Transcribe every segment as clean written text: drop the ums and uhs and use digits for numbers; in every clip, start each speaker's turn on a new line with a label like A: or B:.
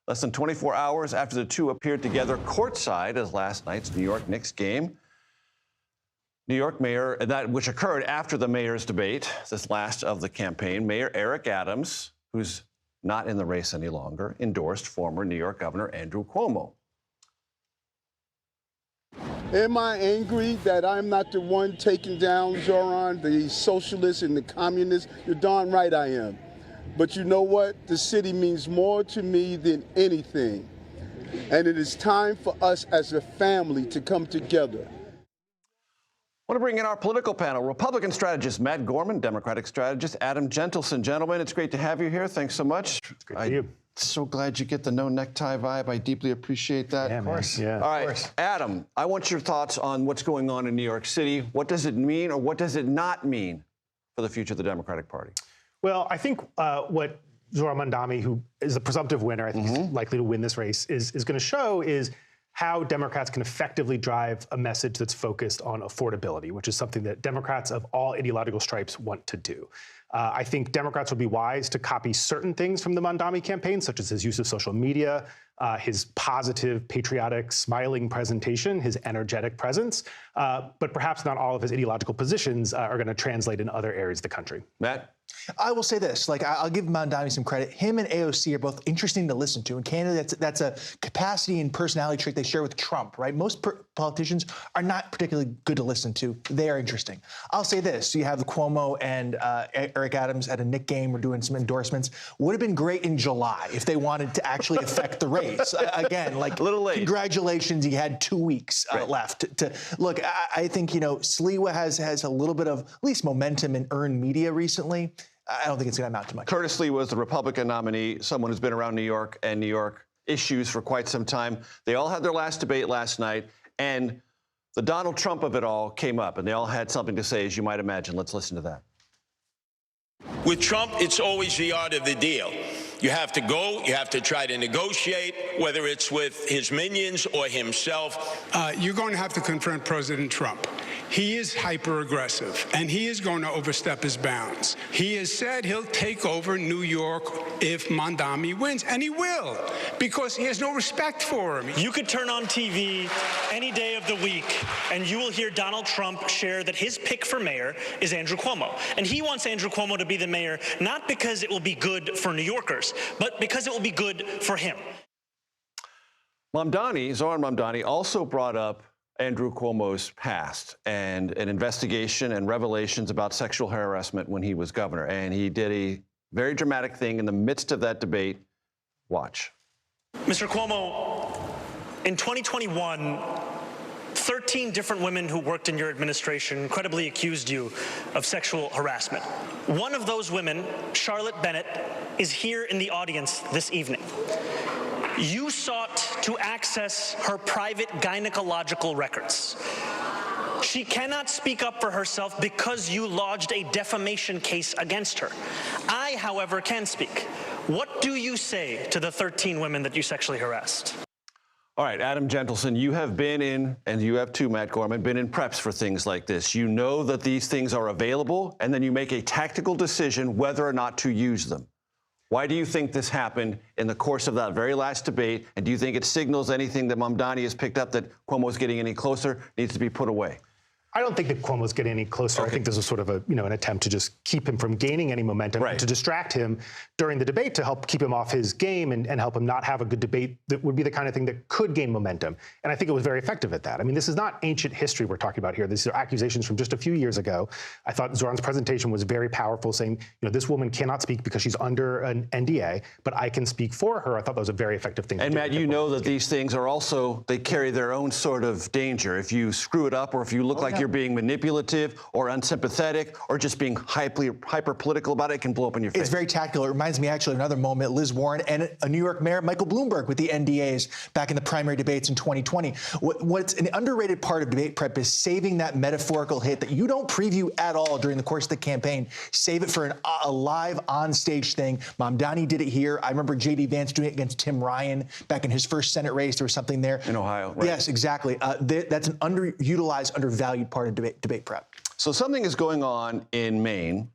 A: less than 24 hours after the two appeared together courtside as last night's New York Knicks game. New York Mayor, which occurred after the mayor's debate, this last of the campaign, Mayor Eric Adams, who's not in the race any longer, endorsed former New York Governor Andrew Cuomo.
B: Am I angry that I'm not the one taking down Zohran, the socialist and the communist? You're darn right I am. But you know what? The city means more to me than anything. And it is time for us as a family to come together.
A: I want to bring in our political panel, Republican strategist Matt Gorman, Democratic strategist Adam Jentleson. Gentlemen, it's great to have you here. Thanks so much.
C: It's great to see you.
A: So glad you get the no necktie vibe. I deeply appreciate that.
C: Yeah, of course. Yeah.
A: All right, Adam, I want your thoughts on what's going on in New York City. What does it mean, or what does it not mean for the future of the Democratic Party?
C: Well, I think what Zohran Mamdani, who is the presumptive winner, I think he's likely to win this race, is going to show is how Democrats can effectively drive a message that's focused on affordability, which is something that Democrats of all ideological stripes want to do. I think Democrats would be wise to copy certain things from the Mamdani campaign, such as his use of social media, his positive, patriotic, smiling presentation, his energetic presence, but perhaps not all of his ideological positions are going to translate in other areas of the country.
A: Matt?
D: I will say this, I'll give Mamdani some credit. Him and AOC are both interesting to listen to. And candidly, that's a capacity and personality trait they share with Trump, right? Most politicians are not particularly good to listen to. They are interesting. I'll say this, you have Cuomo and Eric Adams at a Knick game. We're doing some endorsements. Would have been great in July if they wanted to actually affect the race. Again,
A: a little late.
D: Congratulations, you had 2 weeks left. Look, I think, Silwa has a little bit of at least momentum in earned media recently. I don't think it's going to amount to much.
A: Curtis Lee was the Republican nominee, someone who's been around New York and New York issues for quite some time. They all had their last debate last night, and the Donald Trump of it all came up, and they all had something to say, as you might imagine. Let's listen to that.
E: With Trump, it's always the art of the deal. You have to go, you have to try to negotiate, whether it's with his minions or himself.
F: You're going to have to confront President Trump. He is hyper-aggressive, and he is going to overstep his bounds. He has said he'll take over New York if Mamdani wins, and he will, because he has no respect for him.
G: You could turn on TV any day of the week, and you will hear Donald Trump share that his pick for mayor is Andrew Cuomo. And he wants Andrew Cuomo to be the mayor, not because it will be good for New Yorkers, but because it will be good for him.
A: Zohran Mamdani, also brought up Andrew Cuomo's past and an investigation and revelations about sexual harassment when he was governor. And he did a very dramatic thing in the midst of that debate. Watch.
G: Mr. Cuomo, in 2021, 13 different women who worked in your administration credibly accused you of sexual harassment. One of those women, Charlotte Bennett, is here in the audience this evening. You sought to access her private gynecological records. She cannot speak up for herself because you lodged a defamation case against her. I, however, can speak. What do you say to the 13 women that you sexually harassed?
A: All right, Adam Jentleson, you have been in, and you have too, Matt Gorman, been in preps for things like this. You know that these things are available, and then you make a tactical decision whether or not to use them. Why do you think this happened in the course of that very last debate? And do you think it signals anything that Mamdani has picked up that Cuomo's getting any closer, needs to be put away?
C: I don't think that Cuomo's getting any closer. Okay. I think this was sort of an attempt to just keep him from gaining any momentum, and to distract him during the debate to help keep him off his game and help him not have a good debate that would be the kind of thing that could gain momentum. And I think it was very effective at that. I mean, this is not ancient history we're talking about here. These are accusations from just a few years ago. I thought Zohran's presentation was very powerful, saying, this woman cannot speak because she's under an NDA, but I can speak for her. I thought that was a very effective thing to do.
A: And Matt, you know that these things are also, they carry their own sort of danger. If you screw it up, or if you look like you're being manipulative or unsympathetic or just being hyper-political about it, can blow up in your face.
D: It's very tactical. It reminds me actually of another moment, Liz Warren and a New York Mayor, Michael Bloomberg, with the NDAs back in the primary debates in 2020. What's an underrated part of debate prep is saving that metaphorical hit that you don't preview at all during the course of the campaign. Save it for a live on-stage thing. Mamdani did it here. I remember J.D. Vance doing it against Tim Ryan back in his first Senate race. There was something there.
A: In Ohio, right?
D: Yes, exactly. That's an underutilized, undervalued part of debate prep.
A: So something is going on in Maine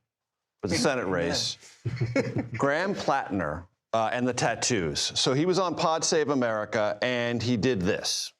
A: with the Senate race. Graham Plattner and the tattoos. So he was on Pod Save America, and he did this.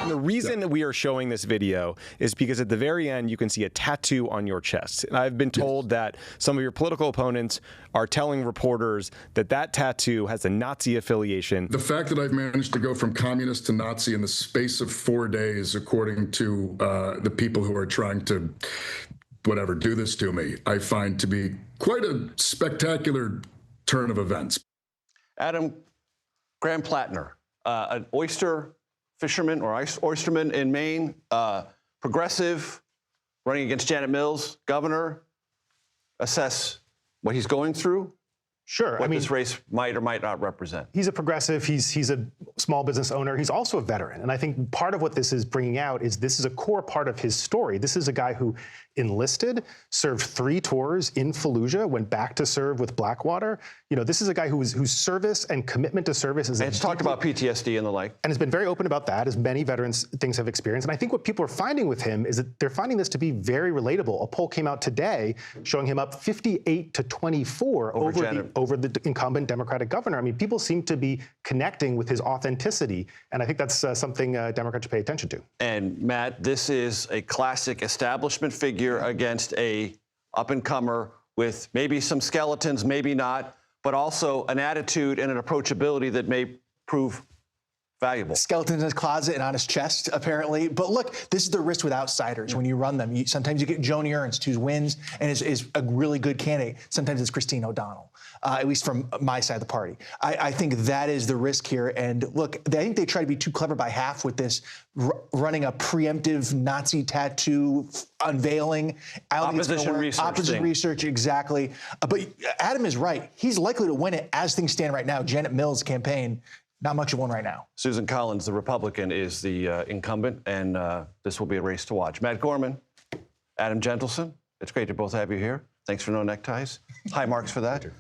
H: The reason that we are showing this video is because at the very end, you can see a tattoo on your chest. And I've been told that some of your political opponents are telling reporters that that tattoo has a Nazi affiliation.
I: The fact that I've managed to go from communist to Nazi in the space of 4 days, according to the people who are trying to, whatever, do this to me, I find to be quite a spectacular turn of events.
A: Adam Graham Plattner, an oyster fisherman or oysterman in Maine, progressive, running against Janet Mills, governor. Assess what he's going through.
C: Sure.
A: What this race might or might not represent.
C: He's a progressive. He's a small business owner. He's also a veteran. And I think part of what this is bringing out is this is a core part of his story. This is a guy who enlisted, served 3 tours in Fallujah, went back to serve with Blackwater. You know, this is a guy whose service and commitment to service is.
A: And it's talked about PTSD and the like.
C: And has been very open about that, as many veterans things have experienced. And I think what people are finding with him is that they're finding this to be very relatable. A poll came out today showing him up 58 to 24 over the incumbent Democratic governor. I mean, people seem to be connecting with his authenticity, and I think that's something Democrats should pay attention to.
A: And Matt, this is a classic establishment figure against a up-and-comer with maybe some skeletons, maybe not, but also an attitude and an approachability that may prove valuable.
D: Skeleton in his closet and on his chest, apparently. But look, this is the risk with outsiders when you run them. Sometimes you get Joni Ernst, who wins and is a really good candidate. Sometimes it's Christine O'Donnell, at least from my side of the party. I think that is the risk here. And look, I think they try to be too clever by half with this running a preemptive Nazi tattoo unveiling.
A: Opposition research.
D: Opposition research, exactly. But Adam is right. He's likely to win it as things stand right now. Janet Mills' campaign, not much of one right now.
A: Susan Collins, the Republican, is the incumbent, and this will be a race to watch. Matt Gorman, Adam Jentleson, it's great to both have you here. Thanks for no neckties. High marks for that.